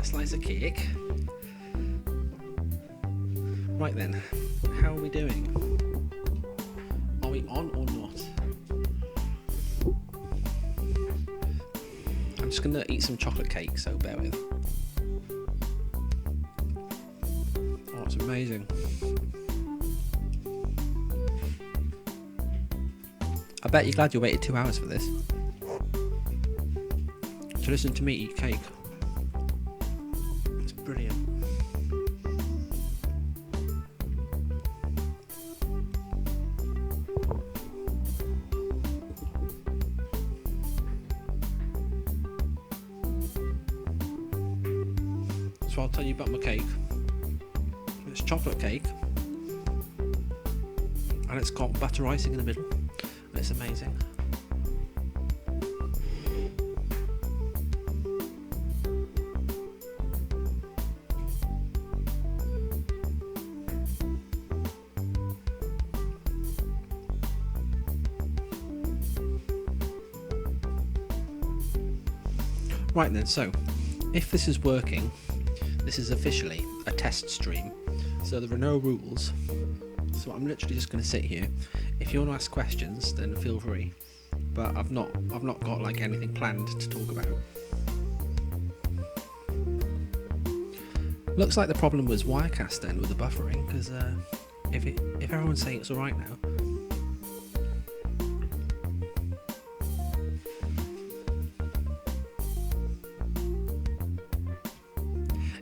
slice of cake. Right then, how are we doing? Are we on or not? I'm just gonna eat some chocolate cake, so bear with. Oh, it's amazing. I bet you're glad you waited 2 hours for this. To listen to me eat cake. It's brilliant. So I'll tell you about my cake. It's chocolate cake. And it's got butter icing in the middle. And it's amazing. Right then, so if this is working, this is officially a test stream, so there are no rules. So I'm literally just going to sit here. If you want to ask questions, then feel free. But I've not got like anything planned to talk about. Looks like the problem was Wirecast then with the buffering, because if everyone's saying it's all right now.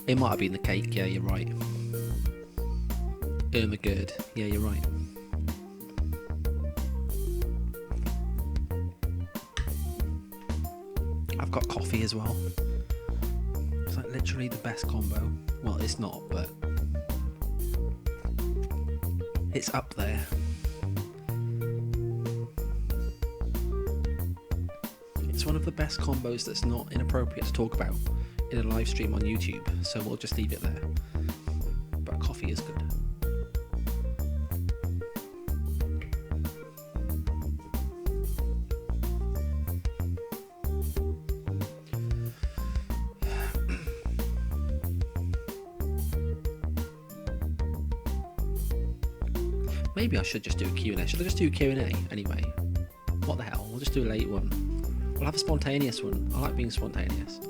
It might have been the cake, yeah, you're right. Good, yeah, you're right. I've got coffee as well. It's like literally the best combo. Well, it's not, but it's up there. It's one of the best combos that's not inappropriate to talk about in a live stream on YouTube, so we'll just leave it there. But coffee is good. Maybe I should just do a Q&A. Should I just do a Q&A anyway? What the hell? We'll just do a late one. We'll have a spontaneous one. I like being spontaneous.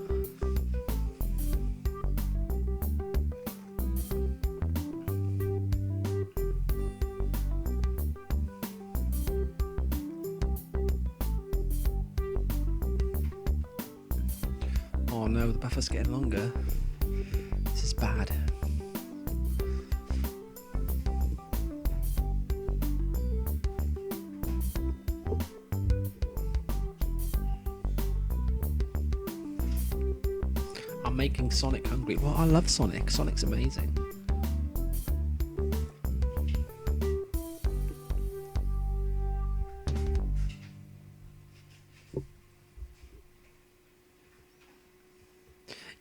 Oh no, the buffer's getting longer. This is bad. I'm making Sonic hungry. Well, I love Sonic. Sonic's amazing.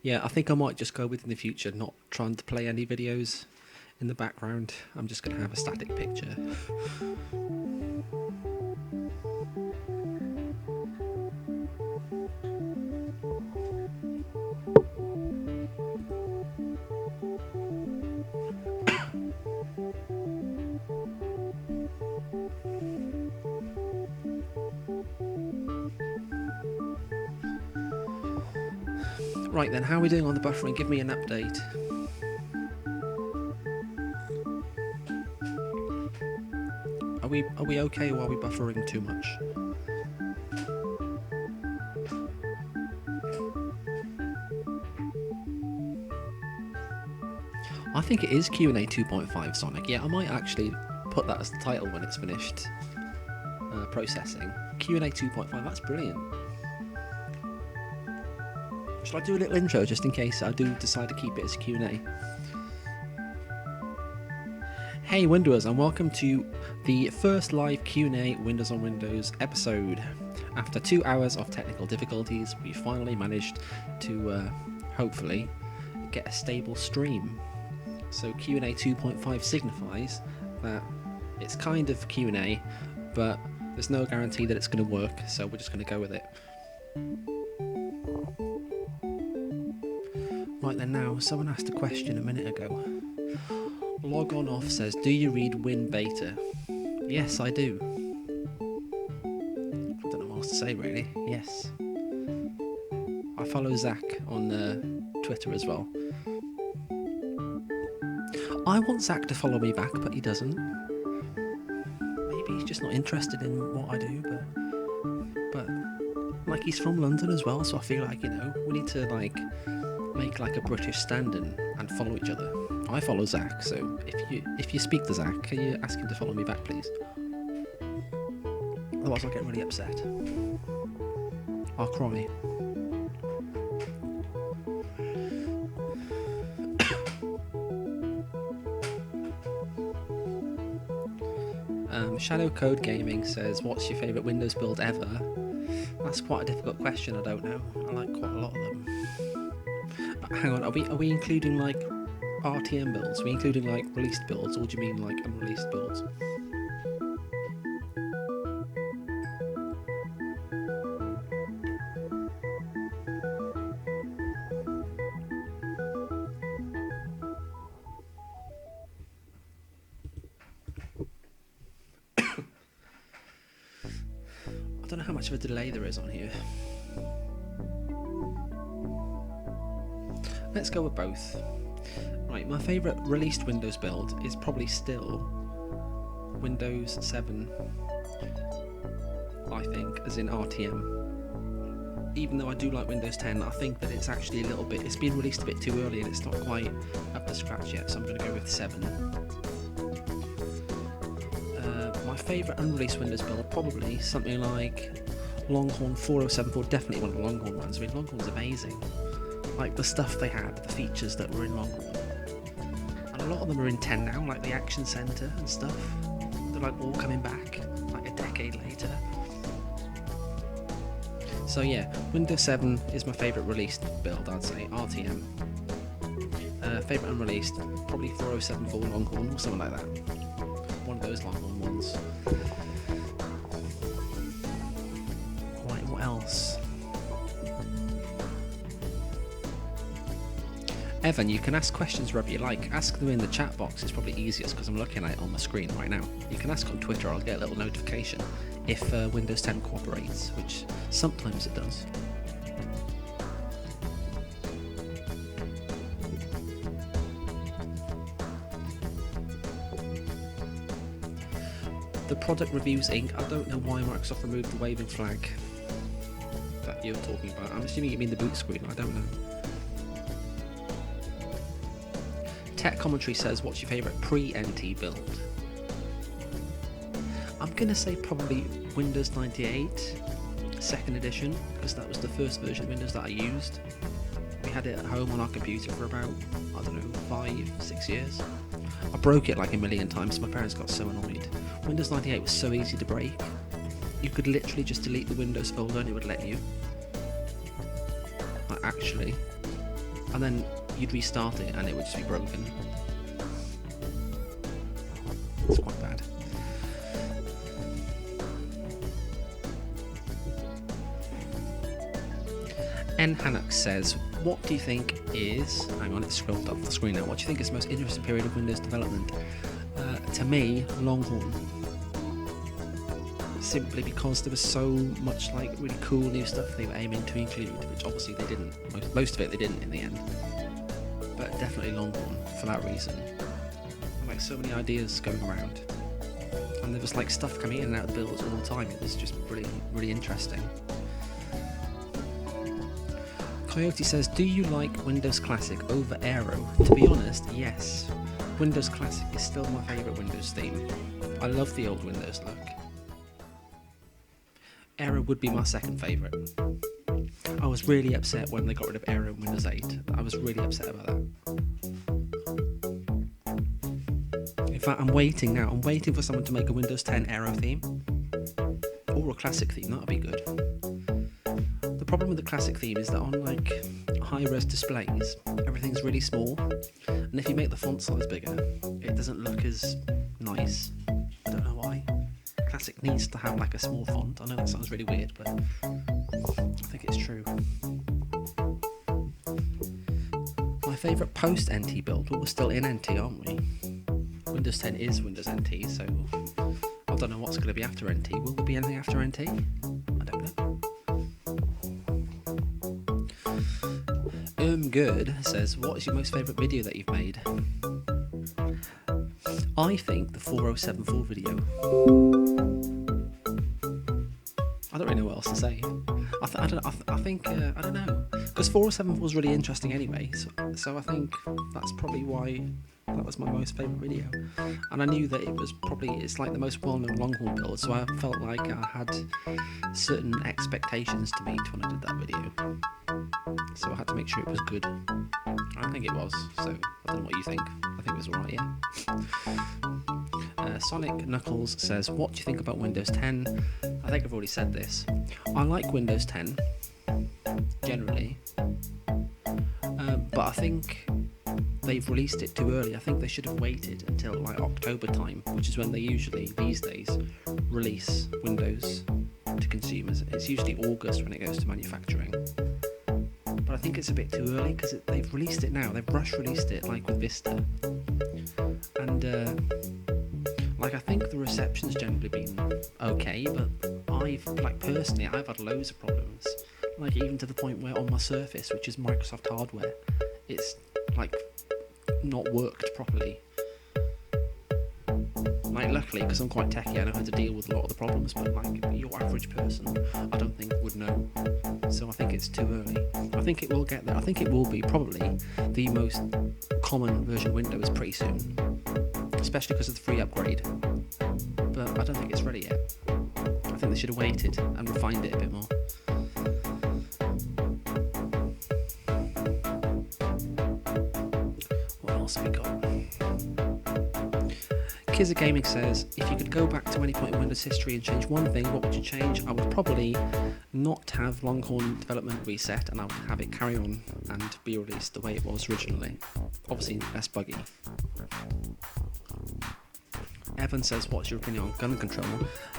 Yeah, I think I might just go with in the future, not trying to play any videos in the background. I'm just going to have a static picture. Right then, how are we doing on the buffering? Give me an update. Are we okay, or are we buffering too much? I think it is Q&A 2.5 Sonic. Yeah, I might actually put that as the title when it's finished processing. Q&A 2.5, that's brilliant. Shall I do a little intro just in case I do decide to keep it as Q&A? Hey Windowers, and welcome to the first live Q&A Windows on Windows episode. After 2 hours of technical difficulties, we finally managed to hopefully get a stable stream. So Q&A 2.5 signifies that it's kind of Q&A, but there's no guarantee that it's going to work, so we're just going to go with it. Right Right then, now someone asked a question a minute ago. Log on off says, do you read Win Beta? Yes, I do. I don't know what else to say really. Yes. I follow Zach on Twitter as well. I want Zach to follow me back, but he doesn't. Maybe he's just not interested in what I do, but like, he's from London as well, so I feel like, we need to like make like a British stand-in and follow each other. I follow Zach, so if you speak to Zach, can you ask him to follow me back, please? Otherwise I'll get really upset. I'll cry. Shadow Code Gaming says, what's your favourite Windows build ever? That's quite a difficult question, I don't know. I like quite a lot of them. Hang on, are we including like RTM builds? Are we including like released builds, or do you mean like unreleased builds? I don't know how much of a delay there is on here. Let's go with both. Right, my favourite released Windows build is probably still Windows 7, I think, as in RTM. Even though I do like Windows 10, I think that it's actually a little bit, it's been released a bit too early and it's not quite up to scratch yet, so I'm going to go with 7. My favourite unreleased Windows build, probably something like Longhorn 4074, definitely one of the Longhorn ones. I mean, Longhorn's amazing. Like the stuff they had, the features that were in Longhorn. And a lot of them are in 10 now, like the Action Centre and stuff. They're like all coming back, like a decade later. So yeah, Windows 7 is my favourite released build, I'd say, RTM. Favourite unreleased, probably 4074 Longhorn or something like that. One of those Longhorn ones. Right, what else? Evan, you can ask questions wherever you like. Ask them in the chat box, it's probably easiest because I'm looking at it on my screen right now. You can ask on Twitter, I'll get a little notification if Windows 10 cooperates, which sometimes it does. The product reviews Inc. I don't know why Microsoft removed the waving flag that you're talking about. I'm assuming you mean the boot screen, I don't know. Tech Commentary says, what's your favourite pre-NT build? I'm going to say probably Windows 98 2nd edition, because that was the first version of Windows that I used. We had it at home on our computer for about, I don't know, 5-6 years. I broke it like a million times, my parents got so annoyed. Windows 98 was so easy to break. You could literally just delete the Windows folder and it would let you. Like, actually. And then you'd restart it and it would just be broken. It's quite bad. N. Hannock says, what do you think is... Hang on, it's scrolled up the screen now. What do you think is the most interesting period of Windows development? To me, Longhorn. Simply because there was so much like really cool new stuff they were aiming to include, which obviously they didn't. Most of it they didn't in the end. But definitely Longhorn for that reason. And, like, so many ideas going around. And there was like stuff coming in and out of the builds all the time. It was just really, really interesting. Coyote says, do you like Windows Classic over Aero? To be honest, yes. Windows Classic is still my favourite Windows theme. I love the old Windows look. Aero would be my second favourite. I was really upset when they got rid of Aero in Windows 8. I was really upset about that. In fact, I'm waiting now. I'm waiting for someone to make a Windows 10 Aero theme. Or a Classic theme, that would be good. The problem with the Classic theme is that on like high-res displays, everything's really small, and if you make the font size bigger, it doesn't look as nice. I don't know why. Classic needs to have like a small font. I know that sounds really weird, but I think it's true. My My favourite post-NT build, but we're still in NT, aren't we? Windows 10 is Windows NT, so I don't know what's going to be after NT. Will there be anything after NT? I don't know. Good says, what is your most favourite video that you've made? I think the 4074 video. I don't really know what else to say. I don't know, because 407 was really interesting anyway, so I think that's probably why that was my most favourite video. And I knew that it's like the most well-known Longhorn build, so I felt like I had certain expectations to meet when I did that video, so I had to make sure it was good. I think it was, so I don't know what you think. I think it was alright, yeah. Sonic Knuckles says, what do you think about Windows 10? I think I've already said this. I like Windows 10, generally, but I think they've released it too early. I think they should have waited until like October time, which is when they usually, these days, release Windows to consumers. It's usually August when it goes to manufacturing. But I think it's a bit too early, because they've released it now. They've rush-released it, like with Vista. And, I think the reception's generally been okay, but personally, I've had loads of problems. Like, even to the point where on my Surface, which is Microsoft hardware, it's, not worked properly. Luckily, because I'm quite techy, I know how to deal with a lot of the problems, but, your average person, I don't think would know. So I think it's too early. I think it will get there. I think it will be probably the most common version of Windows pretty soon, especially because of the free upgrade. But I don't think it's ready yet. I think they should have waited and refined it a bit more. What else have we got? Kizza Gaming says, if you could go back to any point in Windows history and change one thing, what would you change? I would probably not have Longhorn development reset, and I would have it carry on and be released the way it was originally. Obviously less buggy. Evan says, what's your opinion on gun control?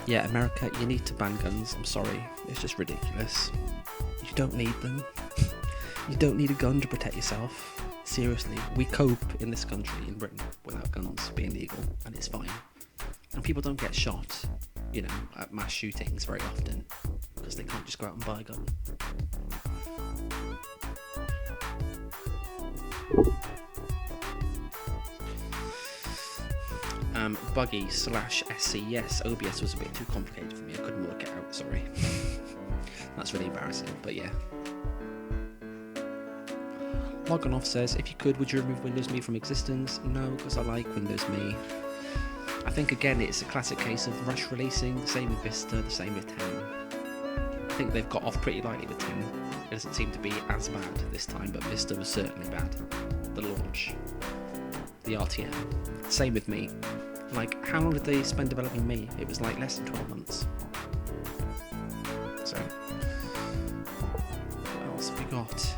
Yeah, America, you need to ban guns. I'm sorry, it's just ridiculous. You don't need them. You don't need a gun to protect yourself. Seriously, we cope in this country, in Britain, without guns being legal, and it's fine. And people don't get shot, at mass shootings very often, because they can't just go out and buy a gun. Buggy/SC, yes, OBS was a bit too complicated for me, I couldn't work it out, sorry. That's really embarrassing, but yeah. Logonoff says, if you could, would you remove Windows Me from existence? No, because I like Windows Me. I think, again, it's a classic case of rush releasing, the same with Vista, the same with 10. I think they've got off pretty lightly with 10. It doesn't seem to be as bad this time, but Vista was certainly bad. The launch. The RTM. Same with Me. How long did they spend developing Me? It was less than 12 months. So, what else have we got?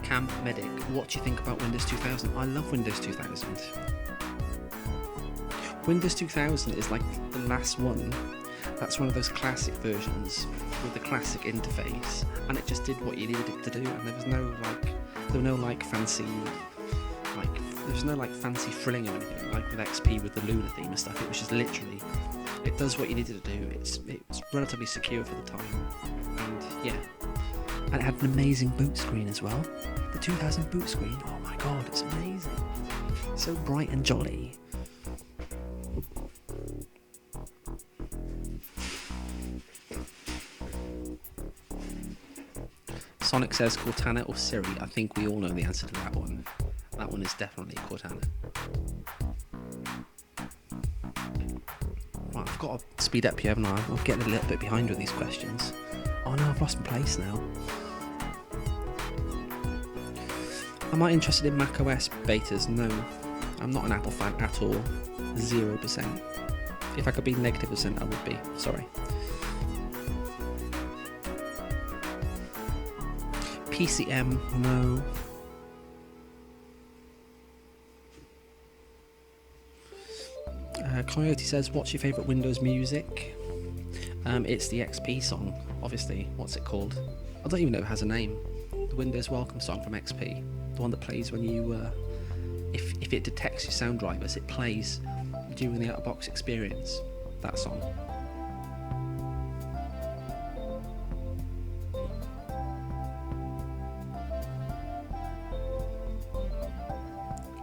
Camp Medic, what do you think about Windows 2000? I love Windows 2000. Windows 2000 is the last one. That's one of those classic versions with the classic interface, and it just did what you needed it to do, and there was no fancy there's no fancy frilling or anything with XP with the Luna theme and stuff. It was just literally, it does what you needed to do. It's relatively secure for the time, and yeah. And it had an amazing boot screen as well. The 2000 boot screen, oh my god, it's amazing. So bright and jolly. Sonic says Cortana or Siri. I think we all know the answer to that one. That one is definitely Cortana. Right, I've got to speed up here, haven't I? I'm getting a little bit behind with these questions. Oh no, I've lost my place now. Am I interested in macOS betas? No. I'm not an Apple fan at all. 0%. If I could be -%, I would be. Sorry. PCM? No. Coyote says, what's your favourite Windows music? It's the XP song, obviously. What's it called? I don't even know if it has a name. The Windows Welcome song from XP, the one that plays when you, if it detects your sound drivers, it plays during the out-of-box experience. That song.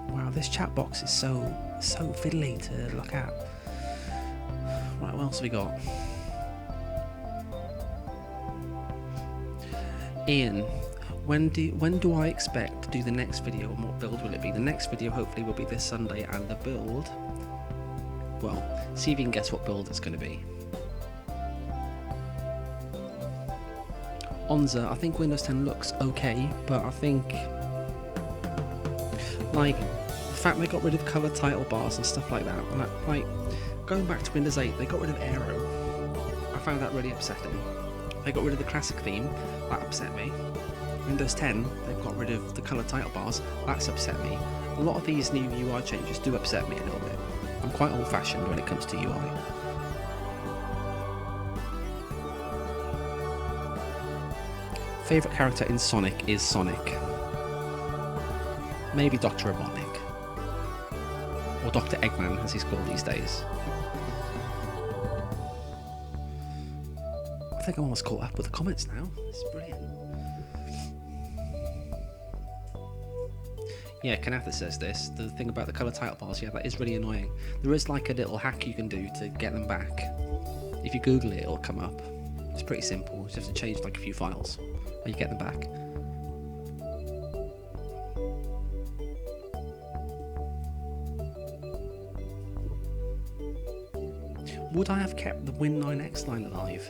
Wow, this chat box is so fiddly to look at. Right, what else have we got? Ian, when do I expect to do the next video, and what build will it be? The next video hopefully will be this Sunday, and the build, well, see if you can guess what build it's going to be. Onza, I think Windows 10 looks okay, but I think, like, the fact they got rid of colour title bars and stuff like that, and like going back to Windows 8, they got rid of Aero. I found that really upsetting. They got rid of the classic theme, that upset me. Windows 10, they've got rid of the colour title bars, that's upset me. A lot of these new UI changes do upset me a little bit. I'm quite old-fashioned when it comes to UI. Favourite character in Sonic is Sonic. Maybe Dr. Robotnik. Or Dr. Eggman, as he's called these days. I think I'm almost caught up with the comments now. It's brilliant. Yeah, Kanatha says this. The thing about the colour title bars, yeah, that is really annoying. There is like a little hack you can do to get them back. If you Google it, it'll come up. It's pretty simple. You just have to change like a few files and you get them back. Would I have kept the Win9X line alive?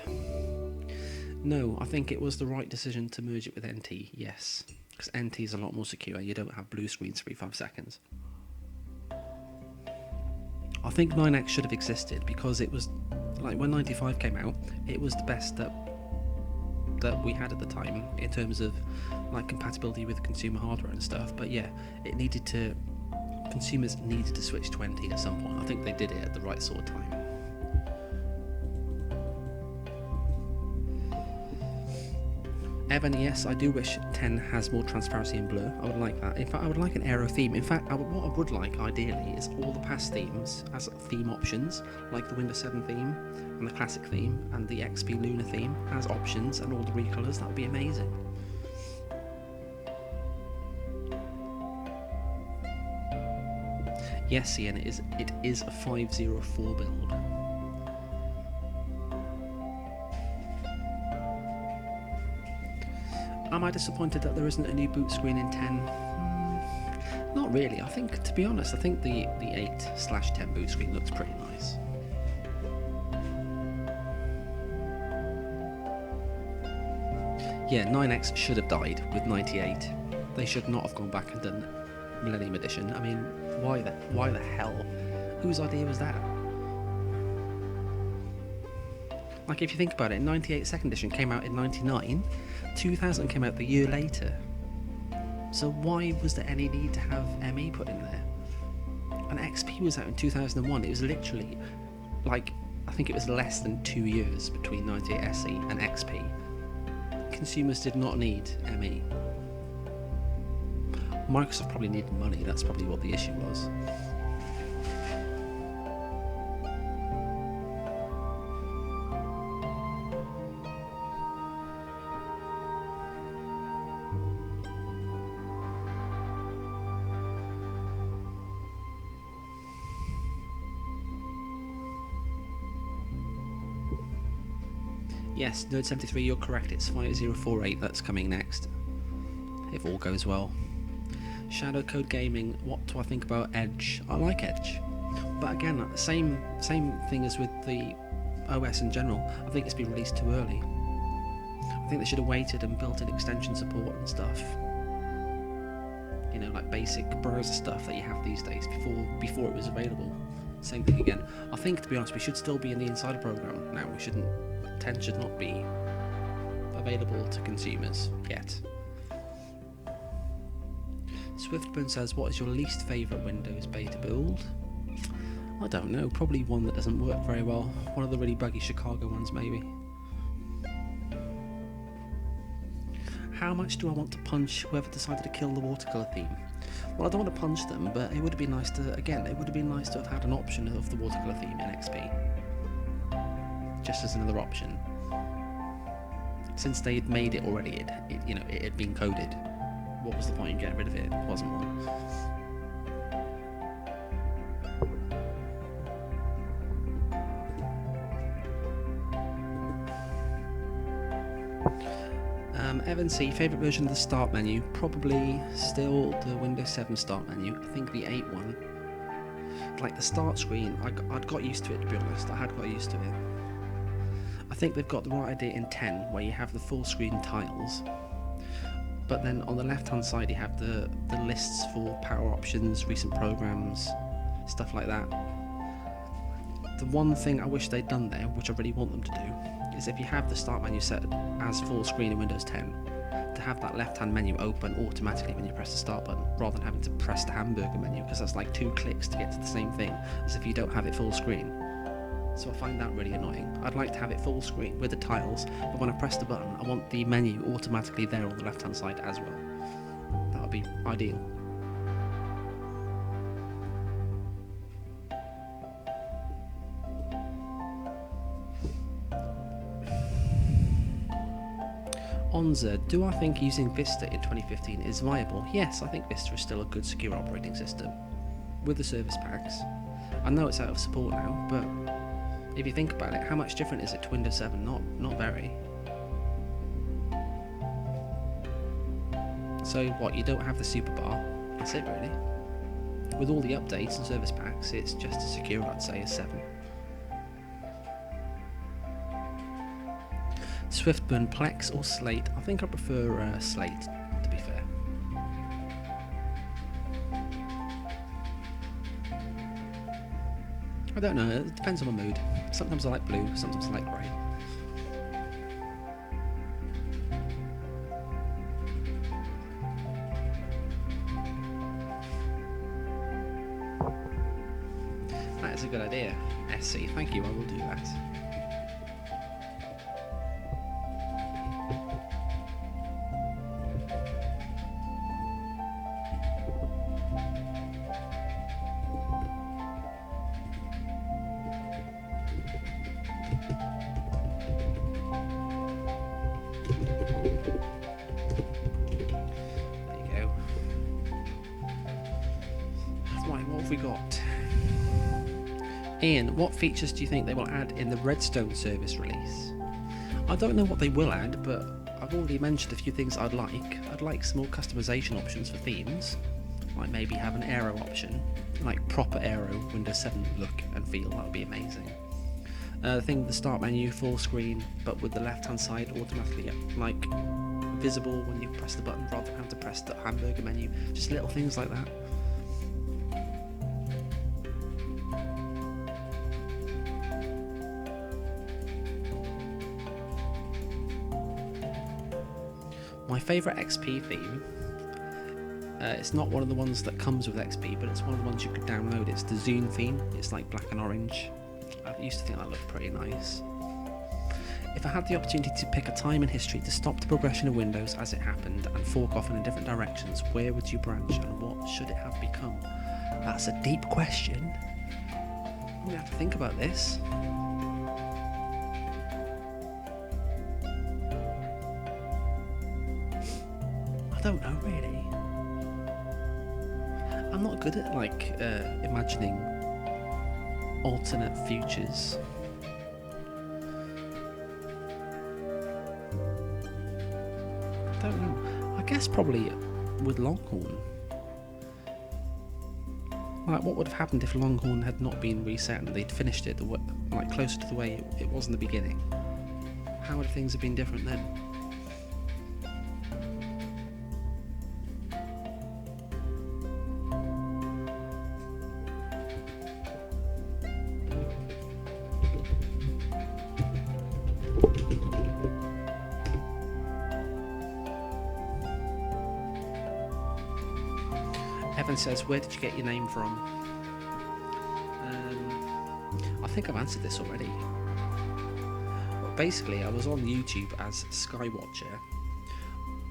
No, I think it was the right decision to merge it with NT, yes. Because NT is a lot more secure, you don't have blue screens every 5 seconds. I think 9X should have existed because it was, like when 95 came out, it was the best that we had at the time in terms of like compatibility with consumer hardware and stuff, but yeah, consumers needed to switch to NT at some point. I think they did it at the right sort of time. Evan, yes, I do wish 10 has more transparency and blur. I would like that. In fact, I would like an Aero theme. In fact, what I would like, ideally, is all the past themes as theme options, like the Windows 7 theme, and the classic theme, and the XP Luna theme as options, and all the recolors. That would be amazing. Yes, Ian, it is a 504 build. Am I disappointed that there isn't a new boot screen in 10? Not really. I think, to be honest, I think the 8/10 boot screen looks pretty nice. Yeah, 9X should have died with 98. They should not have gone back and done Millennium Edition. I mean, why the hell? Whose idea was that? Like, if you think about it, 98 second edition came out in 99, 2000 came out the year later. So why was there any need to have ME put in there? And XP was out in 2001. It was literally, like, I think it was less than 2 years between 98 SE and XP. Consumers did not need ME. Microsoft probably needed money, that's probably what the issue was. Yes, Nerd73, you're correct, it's 5048 that's coming next, if all goes well. Shadow Code Gaming, what do I think about Edge? I like Edge, but again, same thing as with the OS in general. I think it's been released too early. I think they should have waited and built in extension support and stuff. You know, like basic browser stuff that you have these days before it was available. Same thing again. I think, to be honest, we should still be in the Insider program now. 10 should not be available to consumers yet. Swiftburn says, what is your least favourite Windows beta build? I don't know, probably one that doesn't work very well. One of the really buggy Chicago ones, maybe. much do I want to punch whoever decided to kill the watercolour theme? Well, I don't want to punch them, but it would have been nice to, again, it would have been nice to have had an option of the watercolour theme in XP. Just as another option. Since they'd made it already, it had been coded. What was the point in getting rid of it? It wasn't one. Evan C, favourite version of the start menu? Probably still the Windows 7 start menu. I think the 8 one. Like the start screen, I'd got used to it, to be honest. I had got used to it. I think they've got the right idea in 10, where you have the full screen tiles. But then on the left hand side you have the lists for power options, recent programs, stuff like that. The one thing I wish they'd done there, which I really want them to do, is if you have the start menu set as full screen in Windows 10, to have that left hand menu open automatically when you press the start button, rather than having to press the hamburger menu, because that's like 2 clicks to get to the same thing as if you don't have it full screen. So I find that really annoying. I'd like to have it full screen with the tiles, but when I press the button, I want the menu automatically there on the left hand side as well. That would be ideal. Onza, do I think using Vista in 2015 is viable? Yes, I think Vista is still a good secure operating system with the service packs. I know it's out of support now, but if you think about it, how much different is it to Windows 7? Not very. So what, you don't have the super bar? That's it really. With all the updates and service packs, it's just as secure, I'd say, as 7. Swiftburn, Plex or Slate? I think I prefer Slate, to be fair. I don't know, it depends on my mood. Sometimes I like blue, sometimes I like grey. That is a good idea, SC. Thank you, I will do that. We got Ian, what features do you think they will add in the Redstone service release? I don't know what they will add, but I've already mentioned a few things I'd like. I'd like some more customization options for themes, like maybe have an arrow option, like proper arrow Windows 7 look and feel. That would be amazing. The thing with the start menu, full screen, but with the left hand side automatically like visible when you press the button rather than having to press the hamburger menu. Just little things like that. My favourite XP theme, it's not one of the ones that comes with XP, but it's one of the ones you could download. It's the Zune theme. It's like black and orange. I used to think that looked pretty nice. If I had the opportunity to pick a time in history to stop the progression of Windows as it happened and fork off in different directions, where would you branch and what should it have become? That's a deep question. I'm going to have to think about this. I don't know really. I'm not good at like imagining alternate futures. I don't know. I guess probably with Longhorn. Like, what would have happened if Longhorn had not been reset and they'd finished it like closer to the way it was in the beginning? How would things have been different then? Evan says, where did you get your name from? I think I've answered this already. But basically, I was on YouTube as Skywatcher,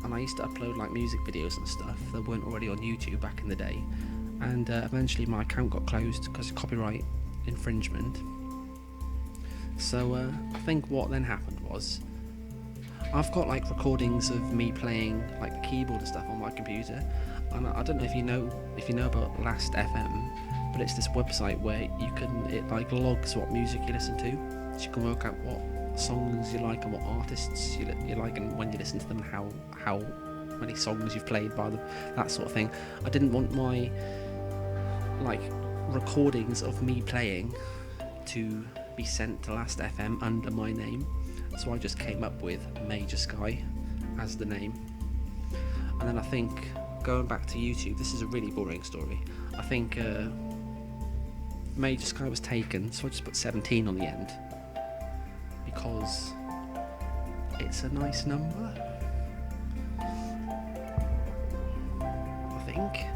and I used to upload like music videos and stuff that weren't already on YouTube back in the day, and eventually my account got closed because of copyright infringement. So I think what then happened was, I've got like recordings of me playing like the keyboard and stuff on my computer, and I don't know if you know about Last FM, but it's this website where it like logs what music you listen to, so you can work out what songs you like and what artists you like, and when you listen to them, and how many songs you've played by them, that sort of thing. I didn't want my like recordings of me playing to be sent to Last FM under my name, so I just came up with MajorSky as the name. And then I think, going back to YouTube, this is a really boring story, I think MajorSky was taken, so I just put 17 on the end because it's a nice number, I think.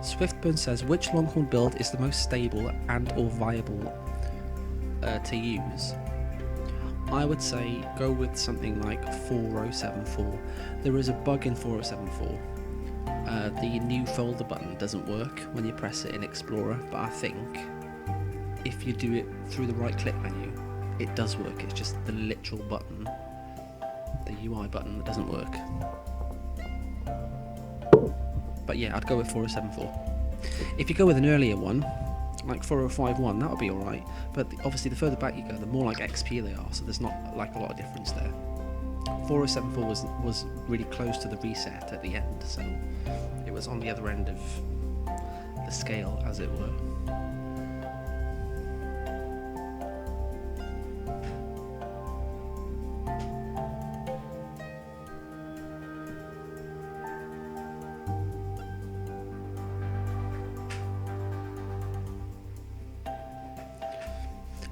Swiftburn says, which Longhorn build is the most stable and or viable to use? I would say go with something like 4074. There is a bug in 4074. The new folder button doesn't work when you press it in Explorer, but I think if you do it through the right click menu, it does work. It's just the literal button, the UI button, that doesn't work. But yeah, I'd go with 4074. If you go with an earlier one, like 4051, that would be alright, but obviously the further back you go, the more like XP they are, so there's not like a lot of difference there. 4074 was really close to the reset at the end, so it was on the other end of the scale, as it were.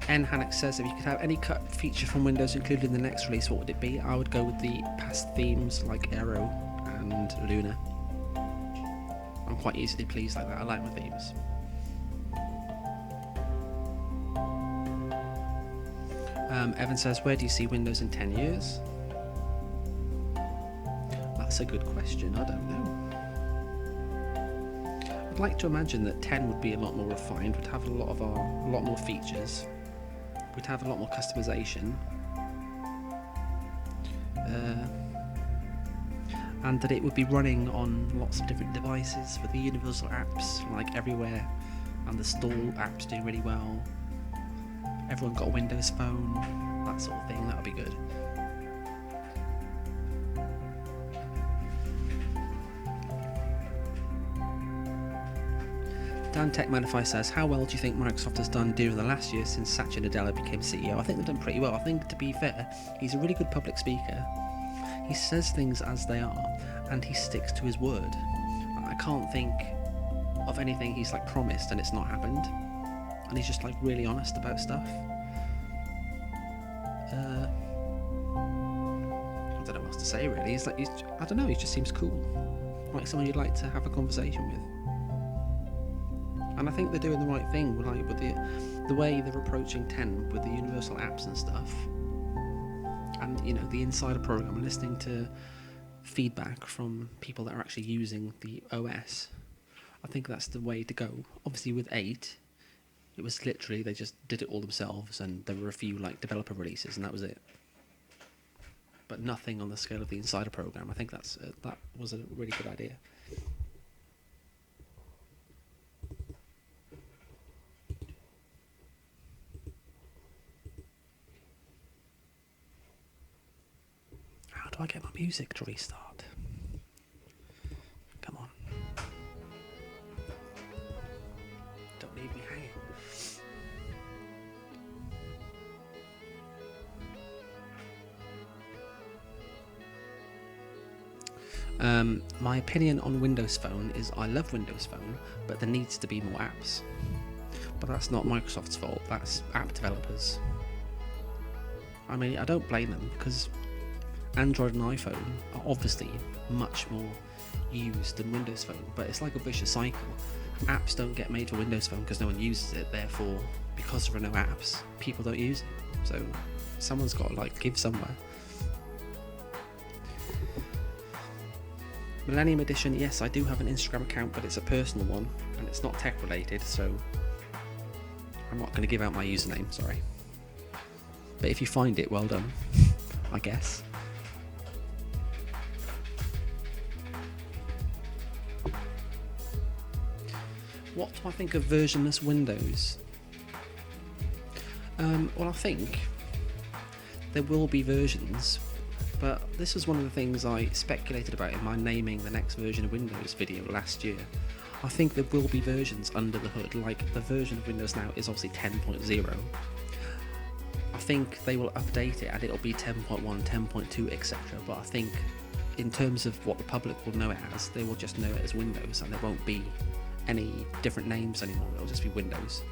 N. Hannock says, if you could have any cut feature from Windows included in the next release, what would it be? I would go with the past themes like Aero and Luna. I'm quite easily pleased like that. I like my themes. Evan says, where do you see Windows in 10 years? That's a good question. I don't know. I'd like to imagine that 10 would be a lot more refined, would have a lot more features. We'd have a lot more customization, and that it would be running on lots of different devices with the universal apps like everywhere, and the stall apps doing really well. Everyone got a Windows phone, that sort of thing. That would be good. Dan Tech Modify says, how well do you think Microsoft has done during the last year since Satya Nadella became CEO? I think they've done pretty well. I think, to be fair, he's a really good public speaker. He says things as they are, and he sticks to his word. I can't think of anything he's like promised and it's not happened. And he's just like really honest about stuff. I don't know what else to say really. I don't know, he just seems cool. Like someone you'd like to have a conversation with. And I think they're doing the right thing with the way they're approaching 10 with the universal apps and stuff, and the insider program, and listening to feedback from people that are actually using the OS. I think that's the way to go. Obviously with 8, it was literally they just did it all themselves, and there were a few like developer releases, and that was it. But nothing on the scale of the insider program. I think that was a really good idea. How do I get my music to restart? Come on. Don't leave me hanging. My opinion on Windows Phone is I love Windows Phone, but there needs to be more apps. But that's not Microsoft's fault, that's app developers. I mean, I don't blame them, because Android and iPhone are obviously much more used than Windows Phone, but it's like a vicious cycle. apps don't get made for Windows Phone because no one uses it. Therefore, because there are no apps, people don't use it. So someone's got to like give somewhere. Millennium Edition, yes, I do have an Instagram account, but it's a personal one and it's not tech related, so I'm not going to give out my username, sorry. But if you find it, well done, I guess. What do I think of versionless Windows? Well, I think there will be versions, but this was one of the things I speculated about in my naming the next version of Windows video last year. I think there will be versions under the hood, like the version of Windows now is obviously 10.0. I think they will update it and it'll be 10.1, 10.2, etc. But I think in terms of what the public will know it as, they will just know it as Windows and there won't be any different names anymore. It'll just be Windows.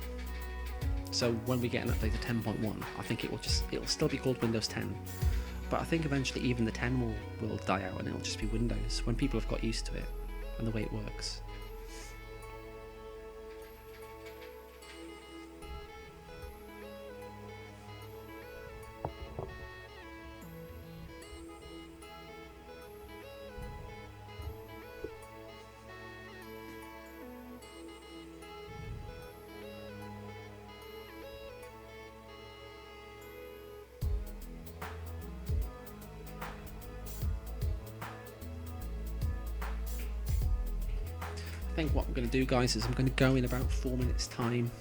So when we get an update to 10.1, I think it'll still be called Windows 10. But I think eventually even the 10 will die out and it'll just be Windows when people have got used to it and the way it works. I think what I'm going to do, guys, is I'm going to go in about 4 minutes time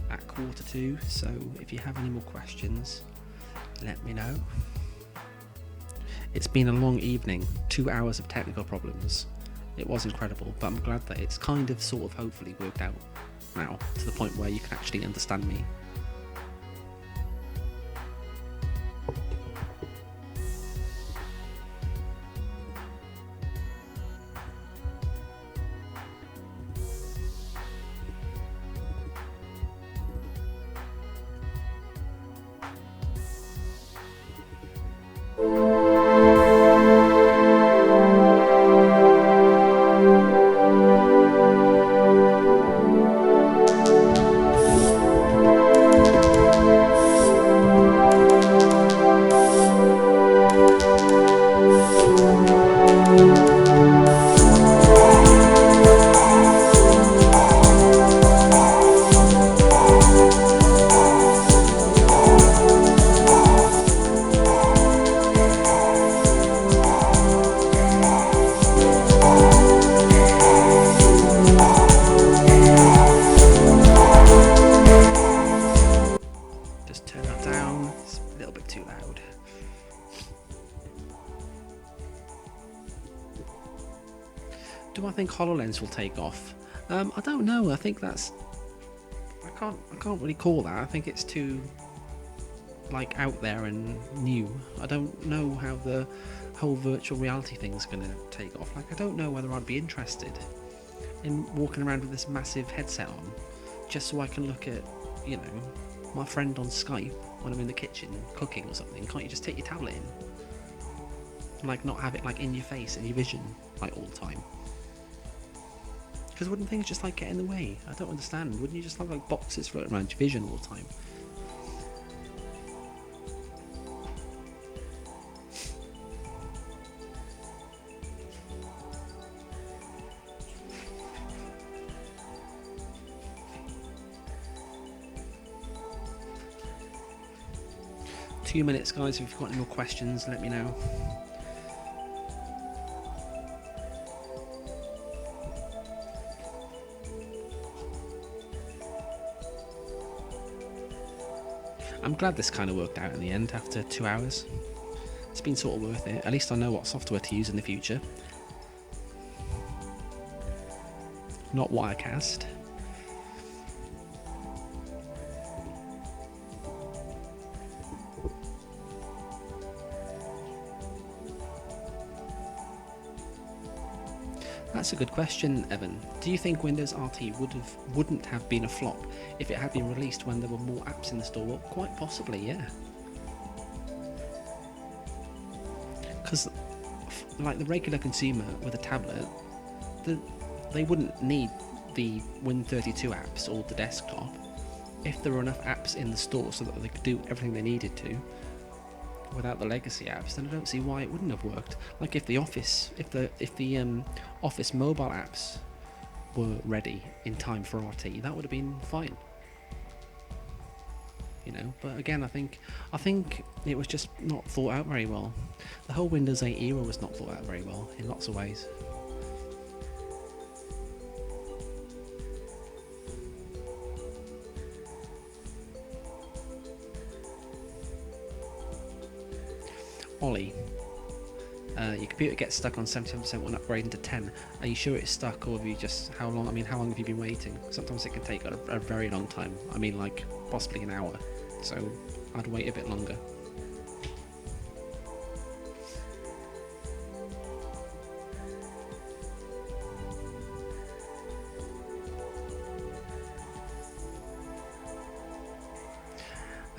at 1:45, so if you have any more questions, let me know. It's been a long evening, 2 hours of technical problems. It was incredible, but I'm glad that it's kind of sort of hopefully worked out now to the point where you can actually understand me. Do I think HoloLens will take off? I don't know. I think that's... I can't really call that. I think it's too like out there and new. I don't know how the whole virtual reality thing's going to take off. Like, I don't know whether I'd be interested in walking around with this massive headset on just so I can look at, you know, my friend on Skype when I'm in the kitchen cooking or something. Can't you just take your tablet in? And, like, not have it like in your face, in your vision, like all the time? Because wouldn't things just like get in the way? I don't understand. Wouldn't you just have like boxes floating around your vision all the time? Two minutes, guys. If you've got any more questions, let me know. I'm glad this kind of worked out in the end after 2 hours. It's been sort of worth it. At least I know what software to use in the future. Not Wirecast. That's a good question, Evan. Do you think Windows RT wouldn't have been a flop if it had been released when there were more apps in the store? Well, quite possibly, yeah. Because, like the regular consumer with a tablet, they wouldn't need the Win32 apps or the desktop, if there were enough apps in the store so that they could do everything they needed to without the legacy apps, then I don't see why it wouldn't have worked. Like if the Office mobile apps were ready in time for RT, that would have been fine. But again, I think it was just not thought out very well. The whole Windows 8 era was not thought out very well in lots of ways. Ollie, your computer gets stuck on 77% when upgrading to 10. Are you sure it's stuck, or have you just how long have you been waiting? Sometimes it can take a very long time. Like possibly an hour. So I'd wait a bit longer.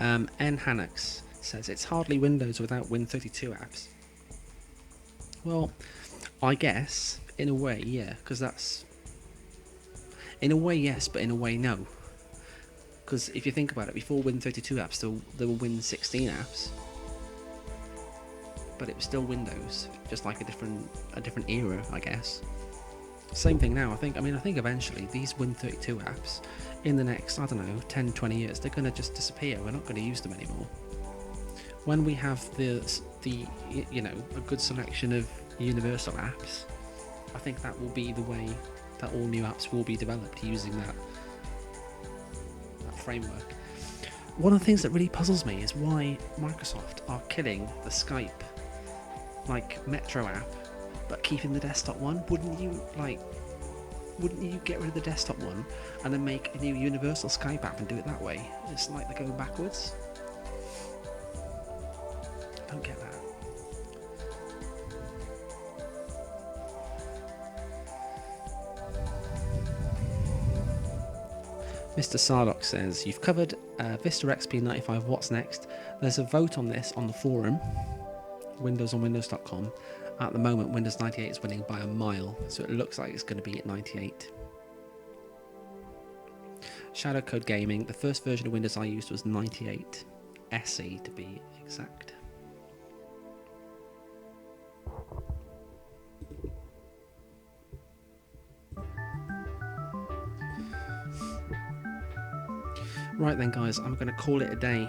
N Hannux says it's hardly Windows without Win32 apps. Well, I guess in a way, yeah, because that's in a way yes, but in a way no. Because if you think about it, before Win32 apps, there were Win16 apps, but it was still Windows, just like a different era, I guess. Same thing now. I think eventually these Win32 apps, in the next 10, 20 years, they're going to just disappear. We're not going to use them anymore. When we have a good selection of universal apps, I think that will be the way that all new apps will be developed using that framework. One of the things that really puzzles me is why Microsoft are killing the Skype Metro app but keeping the desktop one. Wouldn't you get rid of the desktop one and then make a new universal Skype app and do it that way? It's like they're going backwards. I don't get that. Mr. Sardock says, you've covered Vista XP 95, what's next? There's a vote on this on the forum, windowsonwindows.com. At the moment, Windows 98 is winning by a mile, so it looks like it's going to be at 98. Shadow Code Gaming, the first version of Windows I used was 98 SE to be exact. Right then guys, I'm going to call it a day.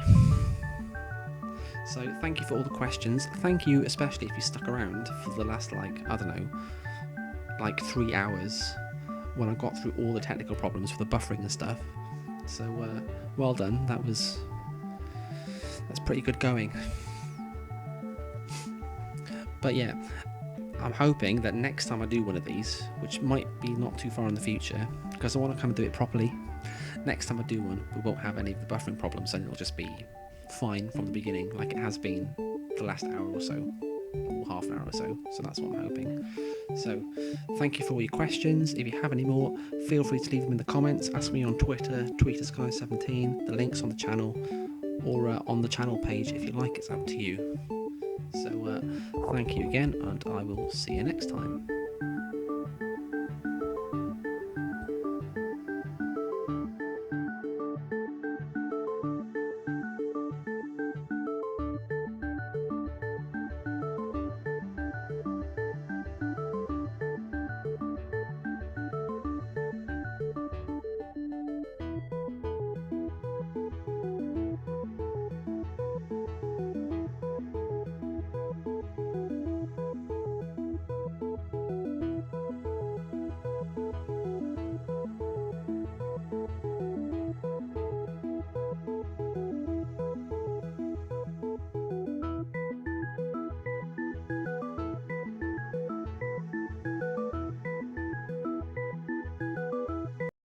So thank you for all the questions. Thank you especially if you stuck around for the last 3 hours when I got through all the technical problems for the buffering and stuff. So well done, that's pretty good going. But yeah, I'm hoping that next time I do one of these, which might be not too far in the future, because I want to kind of do it properly. Next time I do one, we won't have any of the buffering problems, and it'll just be fine from the beginning, like it has been the last hour or so, or half an hour or so. So that's what I'm hoping. So thank you for all your questions. If you have any more, feel free to leave them in the comments. Ask me on Twitter, tweetersky17. The link's on the channel, or on the channel page if you like. It's up to you. So thank you again, and I will see you next time.